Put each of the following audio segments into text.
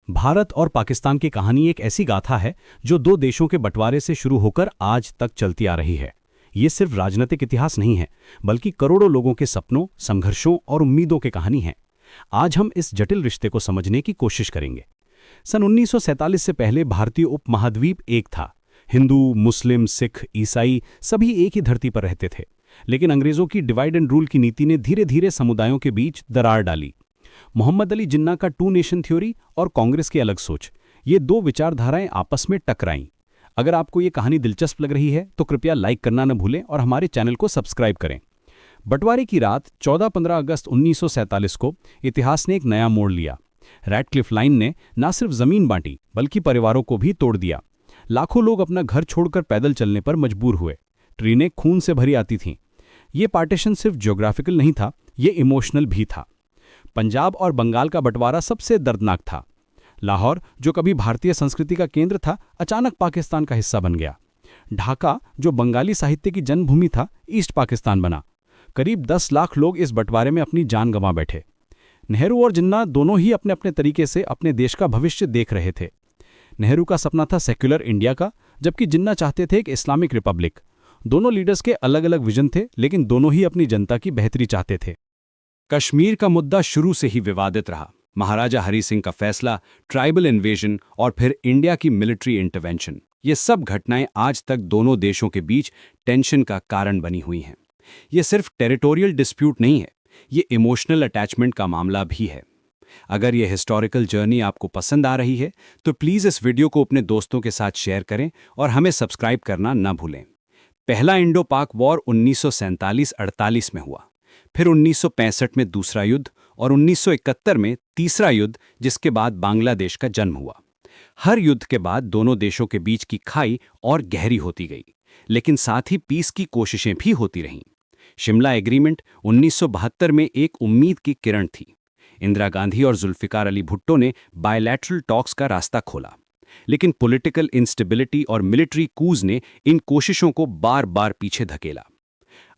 भारत और पाकिस्तान की कहानी एक ऐसी गाथा है जो दो देशों के बंटवारे से शुरू होकर आज तक चलती आ रही है। ये सिर्फ राजनीतिक इतिहास नहीं है, बल्कि करोड़ों लोगों के सपनों, संघर्षों और उम्मीदों की कहानी है। आज हम इस जटिल रिश्ते को समझने की कोशिश करेंगे। सन 1947 से पहले भारतीय उपमहाद्वीप एक था। हिंदू, मुस्लिम, सिख, ईसाई सभी एक ही धरती पर रहते थे। लेकिन अंग्रेजों की डिवाइड एंड रूल की नीति ने धीरे धीरे समुदायों के बीच दरार डाली। मोहम्मद अली जिन्ना का टू नेशन थ्योरी और कांग्रेस की अलग सोच, ये दो विचारधाराएं आपस में टकराईं। अगर आपको ये कहानी दिलचस्प लग रही है तो कृपया लाइक करना न भूलें और हमारे चैनल को सब्सक्राइब करें। बंटवारे की रात 14-15 अगस्त 1947 को इतिहास ने एक नया मोड़ लिया। रैडक्लिफ लाइन ने न सिर्फ जमीन बांटी, बल्कि परिवारों को भी तोड़ दिया। लाखों लोग अपना घर छोड़कर पैदल चलने पर मजबूर हुए। ट्रेनें खून से भरी आती थीं। ये पार्टीशन सिर्फ ज्योग्राफिकल नहीं था, ये इमोशनल भी था। पंजाब और बंगाल का बंटवारा सबसे दर्दनाक था। लाहौर, जो कभी भारतीय संस्कृति का केंद्र था, अचानक पाकिस्तान का हिस्सा बन गया। ढाका, जो बंगाली साहित्य की जन्मभूमि था, ईस्ट पाकिस्तान बना। करीब 10 लाख लोग इस बंटवारे में अपनी जान गंवा बैठे। नेहरू और जिन्ना दोनों ही अपने अपने तरीके से अपने देश का भविष्य देख रहे थे। नेहरू का सपना था सेक्युलर इंडिया का, जबकि जिन्ना चाहते थे एक इस्लामिक रिपब्लिक। दोनों लीडर्स के अलग अलग विजन थे, लेकिन दोनों ही अपनी जनता की बेहतरी चाहते थे। कश्मीर का मुद्दा शुरू से ही विवादित रहा। महाराजा हरि सिंह का फैसला, ट्राइबल इन्वेजन और फिर इंडिया की मिलिट्री इंटरवेंशन, ये सब घटनाएं आज तक दोनों देशों के बीच टेंशन का कारण बनी हुई हैं। ये सिर्फ टेरिटोरियल डिस्प्यूट नहीं है, ये इमोशनल अटैचमेंट का मामला भी है। अगर ये हिस्टोरिकल जर्नी आपको पसंद आ रही है तो प्लीज़ इस वीडियो को अपने दोस्तों के साथ शेयर करें और हमें सब्सक्राइब करना न भूलें। पहला इंडो पाक वॉर 1947-48 में हुआ, फिर 1965 में दूसरा युद्ध और 1971 में तीसरा युद्ध, जिसके बाद बांग्लादेश का जन्म हुआ। हर युद्ध के बाद दोनों देशों के बीच की खाई और गहरी होती गई, लेकिन साथ ही पीस की कोशिशें भी होती रहीं। शिमला एग्रीमेंट 1972 में एक उम्मीद की किरण थी। इंदिरा गांधी और जुल्फिकार अली भुट्टो ने बायलैटरल टॉक्स का रास्ता खोला, लेकिन पॉलिटिकल इंस्टेबिलिटी और मिलिट्री कूज ने इन कोशिशों को बार बार पीछे धकेला।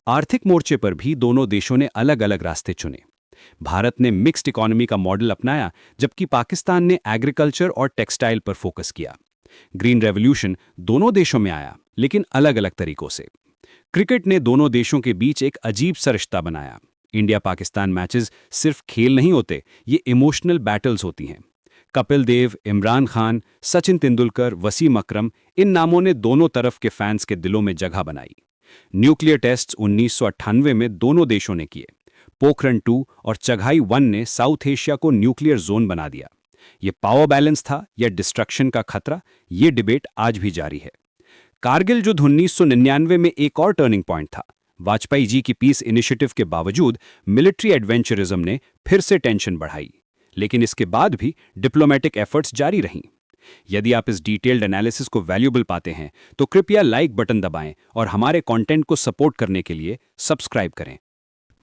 आर्थिक मोर्चे पर भी दोनों देशों ने अलग अलग रास्ते चुने। भारत ने मिक्स्ड इकोनॉमी का मॉडल अपनाया, जबकि पाकिस्तान ने एग्रीकल्चर और टेक्सटाइल पर फोकस किया। ग्रीन रेवोल्यूशन दोनों देशों में आया, लेकिन अलग अलग तरीकों से। क्रिकेट ने दोनों देशों के बीच एक अजीब सा रिश्ता बनाया। इंडिया पाकिस्तान मैचेस सिर्फ खेल नहीं होते, ये इमोशनल बैटल्स होती हैं। कपिल देव, इमरान खान, सचिन तेंदुलकर, वसीम अकरम, इन नामों ने दोनों तरफ के फैंस के दिलों में जगह बनाई। न्यूक्लियर टेस्ट्स 1998 में दोनों देशों ने किए। पोखरण 2 और चगाई 1 ने साउथ एशिया को न्यूक्लियर जोन बना दिया। ये पावर बैलेंस था या डिस्ट्रक्शन का खतरा, ये डिबेट आज भी जारी है। कारगिल युद्ध 1999 में एक और टर्निंग पॉइंट था। वाजपेयी जी की पीस इनिशिएटिव के बावजूद मिलिट्री एडवेंचरिज्म ने फिर से टेंशन बढ़ाई, लेकिन इसके बाद भी डिप्लोमेटिक एफर्ट्स जारी रहीं। यदि आप इस डिटेल्ड एनालिसिस को वैल्यूएबल पाते हैं तो कृपया लाइक बटन दबाएं और हमारे कंटेंट को सपोर्ट करने के लिए सब्सक्राइब करें।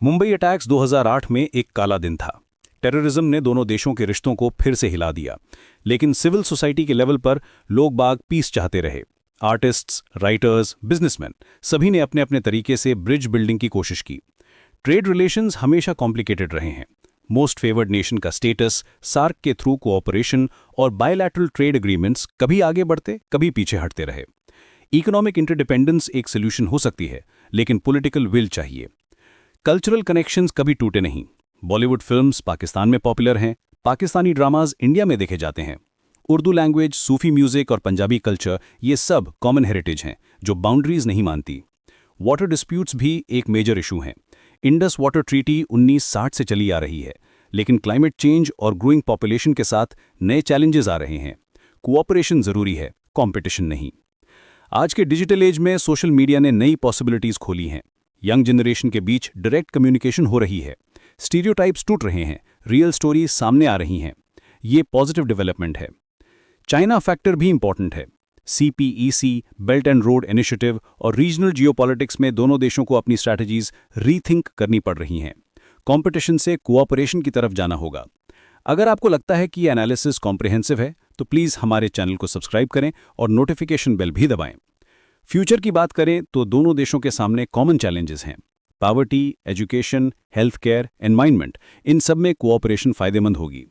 मुंबई अटैक्स 2008 में एक काला दिन था। टेररिज्म ने दोनों देशों के रिश्तों को फिर से हिला दिया, लेकिन सिविल सोसाइटी के लेवल पर लोग बाग पीस चाहते रहे। आर्टिस्ट्स, राइटर्स, बिजनेसमैन सभी ने अपने अपने तरीके से ब्रिज बिल्डिंग की कोशिश की। ट्रेड रिलेशंस हमेशा कॉम्प्लिकेटेड रहे हैं। मोस्ट फेवर्ड नेशन का स्टेटस, सार्क के थ्रू कोऑपरेशन और बायलैटरल ट्रेड एग्रीमेंट्स कभी आगे बढ़ते, कभी पीछे हटते रहे। इकोनॉमिक इंटरडिपेंडेंस एक सोल्यूशन हो सकती है, लेकिन पॉलिटिकल विल चाहिए। कल्चरल कनेक्शंस कभी टूटे नहीं। बॉलीवुड फिल्म्स पाकिस्तान में पॉपुलर हैं, पाकिस्तानी ड्रामाज इंडिया में देखे जाते हैं। उर्दू लैंग्वेज, सूफी म्यूजिक और पंजाबी कल्चर, ये सब कॉमन हेरिटेज हैं जो बाउंड्रीज नहीं मानती। वाटर डिस्प्यूट्स भी एक मेजर इशू हैं। इंडस वाटर ट्रीटी 1960 से चली आ रही है, लेकिन क्लाइमेट चेंज और ग्रोइंग पॉपुलेशन के साथ नए चैलेंजेस आ रहे हैं। कोऑपरेशन जरूरी है, कंपटीशन नहीं। आज के डिजिटल एज में सोशल मीडिया ने नई पॉसिबिलिटीज खोली हैं। यंग जनरेशन के बीच डायरेक्ट कम्युनिकेशन हो रही है। स्टीरियोटाइप्स टूट रहे हैं, रियल स्टोरीज सामने आ रही हैं। ये पॉजिटिव डेवलपमेंट है। चाइना फैक्टर भी इंपॉर्टेंट है। CPEC, belt and road initiative और रीजनल जियोपॉलिटिक्स में दोनों देशों को अपनी स्ट्रैटेजीज रीथिंक करनी पड़ रही हैं। कंपटीशन से कोऑपरेशन की तरफ जाना होगा। अगर आपको लगता है कि ये एनालिसिस कॉम्प्रिहेंसिव है तो प्लीज़ हमारे चैनल को सब्सक्राइब करें और नोटिफिकेशन बेल भी दबाएं। फ्यूचर की बात करें तो दोनों देशों के सामने कॉमन चैलेंजेस हैं। Poverty, education, health care, environment, इन सब में कोऑपरेशन फायदेमंद होगी।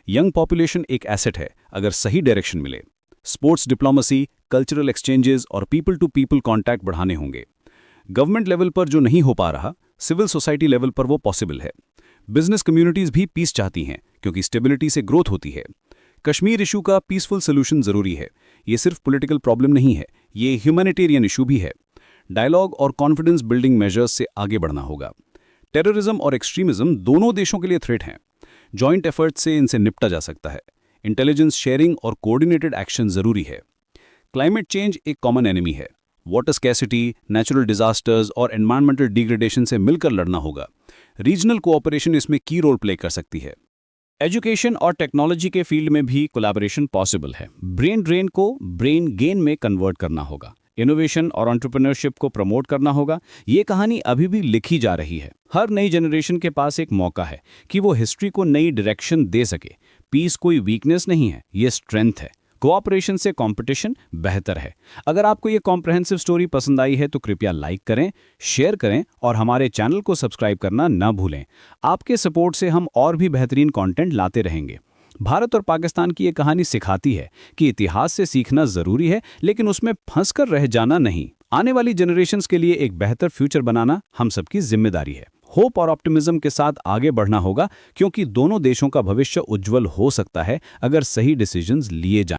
यंग पॉपुलेशन एक एसेट है अगर सही डायरेक्शन मिले। स्पोर्ट्स डिप्लोमेसी, कल्चरल एक्सचेंजेस और पीपल टू पीपल कॉन्टैक्ट बढ़ाने होंगे। गवर्नमेंट लेवल पर जो नहीं हो पा रहा, सिविल सोसाइटी लेवल पर वो पॉसिबल है। बिजनेस कम्युनिटीज भी पीस चाहती हैं क्योंकि स्टेबिलिटी से ग्रोथ होती है। कश्मीर इशू का पीसफुल सोल्यूशन जरूरी है। ये सिर्फ पॉलिटिकल प्रॉब्लम नहीं है, ये ह्यूमैनिटेरियन इशू भी है। डायलॉग और कॉन्फिडेंस बिल्डिंग मेजर्स से आगे बढ़ना होगा। टेररिज्म और एक्सट्रीमिज्म दोनों देशों के लिए थ्रेट हैं। जॉइंट एफर्ट से इनसे निपटा जा सकता है। इंटेलिजेंस शेयरिंग और कोऑर्डिनेटेड एक्शन जरूरी है। क्लाइमेट चेंज एक कॉमन एनिमी है। वाटर स्कैसिटी, नेचुरल डिजास्टर्स और एनवायरमेंटल डिग्रेडेशन से मिलकर लड़ना होगा। रीजनल कोऑपरेशन इसमें की रोल प्ले कर सकती है। एजुकेशन और टेक्नोलॉजी के फील्ड में भी कोलैबोरेशन पॉसिबल है। ब्रेन ड्रेन को ब्रेन गेन में कन्वर्ट करना होगा। इनोवेशन और एंटरप्रेन्योरशिप को प्रमोट करना होगा। ये कहानी अभी भी लिखी जा रही है। हर नई जनरेशन के पास एक मौका है कि वो हिस्ट्री को नई डायरेक्शन दे सके। पीस कोई वीकनेस नहीं है, ये स्ट्रेंथ है। कोऑपरेशन से कंपटीशन बेहतर है। अगर आपको ये कॉम्प्रहेंसिव स्टोरी पसंद आई है तो कृपया लाइक करें, शेयर करें और हमारे चैनल को सब्सक्राइब करना ना भूलें। आपके सपोर्ट से हम और भी बेहतरीन कंटेंट लाते रहेंगे। भारत और पाकिस्तान की ये कहानी सिखाती है कि इतिहास से सीखना जरूरी है, लेकिन उसमें फंसकर रह जाना नहीं। आने वाली जनरेशन्स के लिए एक बेहतर फ्यूचर बनाना हम सबकी जिम्मेदारी है। होप और ऑप्टिमिज्म के साथ आगे बढ़ना होगा क्योंकि दोनों देशों का भविष्य उज्जवल हो सकता है अगर सही डिसीजंस लिए जाएं।